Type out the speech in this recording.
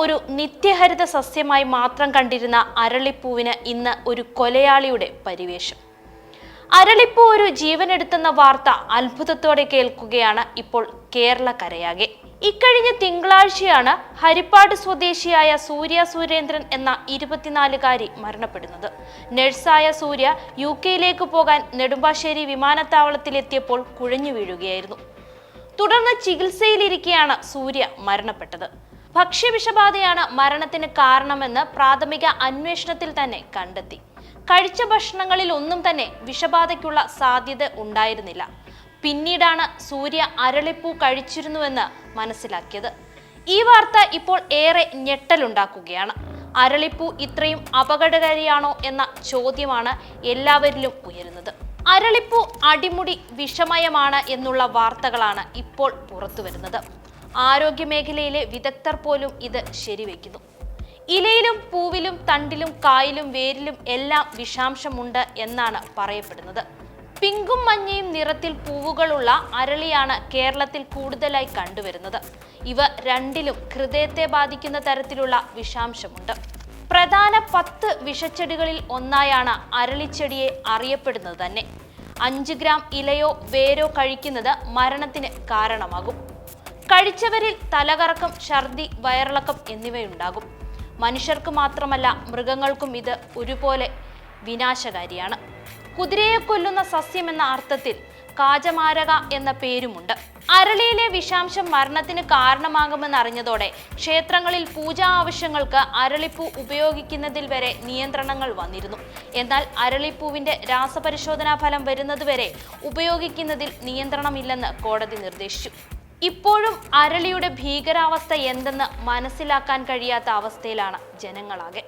ഒരു നിത്യഹരിത സസ്യമായി മാത്രം കണ്ടിരുന്ന അരളിപ്പൂവിന് ഇന്ന് ഒരു കൊലയാളിയുടെ പരിവേഷം. അരളിപ്പൂ ഒരു ജീവനെടുത്തെന്ന വാർത്ത അത്ഭുതത്തോടെ കേൾക്കുകയാണ് ഇപ്പോൾ കേരളക്കരയാകെ. ഇക്കഴിഞ്ഞ തിങ്കളാഴ്ചയാണ് ഹരിപ്പാട് സ്വദേശിയായ സൂര്യ സുരേന്ദ്രൻ എന്ന 24-കാരി മരണപ്പെടുന്നത്. നഴ്സായ സൂര്യ UK പോകാൻ നെടുമ്പാശ്ശേരി വിമാനത്താവളത്തിലെത്തിയപ്പോൾ കുഴഞ്ഞു വീഴുകയായിരുന്നു. തുടർന്ന് ചികിത്സയിലിരിക്കെയാണ് സൂര്യ മരണപ്പെട്ടത്. ഭക്ഷ്യവിഷബാധയാണ് മരണത്തിന് കാരണമെന്ന് പ്രാഥമിക അന്വേഷണത്തിൽ തന്നെ കണ്ടെത്തി. കഴിച്ച ഭക്ഷണങ്ങളിൽ ഒന്നും തന്നെ വിഷബാധയ്ക്കുള്ള സാധ്യത ഉണ്ടായിരുന്നില്ല. പിന്നീടാണ് സൂര്യ അരളിപ്പൂ കഴിച്ചിരുന്നുവെന്ന് മനസ്സിലാക്കിയത്. ഈ വാർത്ത ഇപ്പോൾ ഏറെ ഞെട്ടലുണ്ടാക്കുകയാണ്. അരളിപ്പൂ ഇത്രയും അപകടകാരിയാണോ എന്ന ചോദ്യമാണ് എല്ലാവരിലും ഉയരുന്നത്. അരളിപ്പൂ അടിമുടി വിഷമയമാണ് എന്നുള്ള വാർത്തകളാണ് ഇപ്പോൾ പുറത്തുവരുന്നത്. ആരോഗ്യമേഖലയിലെ വിദഗ്ധർ പോലും ഇത് ശരിവെക്കുന്നു. ഇലയിലും പൂവിലും തണ്ടിലും കായിലും വേരിലും എല്ലാം വിഷാംശമുണ്ട് എന്നാണ് പറയപ്പെടുന്നത്. പിങ്കും മഞ്ഞയും നിറത്തിൽ പൂവുകളുള്ള അരളിയാണ് കേരളത്തിൽ കൂടുതലായി കണ്ടുവരുന്നത്. ഇവ രണ്ടിലും ഹൃദയത്തെ ബാധിക്കുന്ന തരത്തിലുള്ള വിഷാംശമുണ്ട്. പ്രധാന 10 വിഷച്ചെടികളിൽ ഒന്നായാണ് അരളിച്ചെടിയെ അറിയപ്പെടുന്നത് തന്നെ. 5 ഗ്രാം ഇലയോ വേരോ കഴിക്കുന്നത് മരണത്തിന് കാരണമാകും. കഴിച്ചവരിൽ തലകറക്കം, ഛർദി, വയറിളക്കം എന്നിവയുണ്ടാകും. മനുഷ്യർക്ക് മാത്രമല്ല മൃഗങ്ങൾക്കും ഇത് ഒരുപോലെ വിനാശകാരിയാണ്. കുതിരയെ കൊല്ലുന്ന സസ്യം എന്ന അർത്ഥത്തിൽ കാജമാരക എന്ന പേരുമുണ്ട്. അരളിയിലെ വിഷാംശം മരണത്തിന് കാരണമാകുമെന്നറിഞ്ഞതോടെ ക്ഷേത്രങ്ങളിൽ പൂജാ ആവശ്യങ്ങൾക്ക് അരളിപ്പൂ ഉപയോഗിക്കുന്നതിൽ വരെ നിയന്ത്രണങ്ങൾ വന്നിരുന്നു. എന്നാൽ അരളിപ്പൂവിന്റെ രാസപരിശോധനാ ഫലം വരുന്നതുവരെ ഉപയോഗിക്കുന്നതിൽ നിയന്ത്രണമില്ലെന്ന് കോടതി നിർദ്ദേശിച്ചു. ഇപ്പോഴും അരളിയുടെ ഭീകരാവസ്ഥ എന്തെന്ന് മനസ്സിലാക്കാൻ കഴിയാത്ത അവസ്ഥയിലാണ് ജനങ്ങളാകെ.